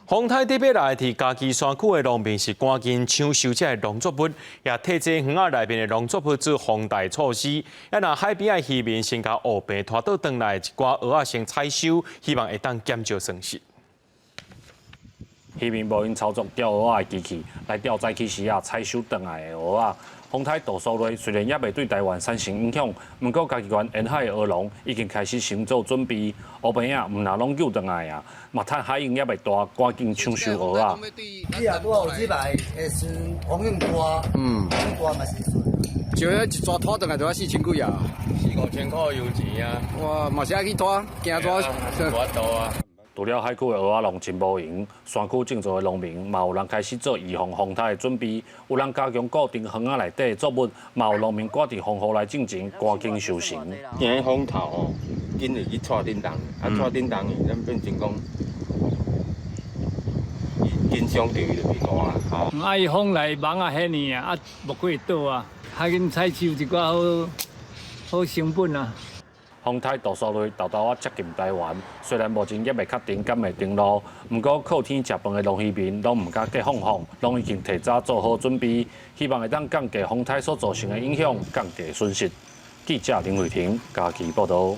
丰泰特别来替家己山区的农民是赶紧抢收这农作物，也替这园仔内面的农作物做防贷措施。也让海边的渔民先甲乌病拖倒转来一寡蚵仔先采收，希望会当减少损失。渔民无用操作钓蚵仔的机器来钓早起时采收转来的蚵仔。风台杜苏芮虽然也未对台湾产生影响，不过家己县沿海的蚵农已经开始先做准备。乌病唔若拢救转来啊，嘛趁海影也未大，赶紧抢收蚵仔。你若拄好有即摆会算风险大，风险大嘛是算。就迄一抓拖转来就要4000几啊，4、5千块油钱啊！哇，嘛是爱去拖，惊抓。我多啊！除了海区的蚵仔农真无闲，山区种植的农民嘛有人开始做预防风台的准备，有人加强固定园仔内底的作物，嘛有农民赶伫风雨来进前赶紧收成。今日风头哦，紧会去带叮当，带叮当伊，咱变成讲，紧相对就袂大啦。啊，伊风来忙啊，遐尼啊，无过倒啊，还紧采收一寡好成本啊。风台杜苏芮豆豆接近台湾，虽然目前也未确定敢会登陆，不过靠天吃饭的农渔民拢唔敢计放风，拢已经提早做好准备，希望会当降低风台所造成的影响，降低损失。记者林伟霆，家己报道。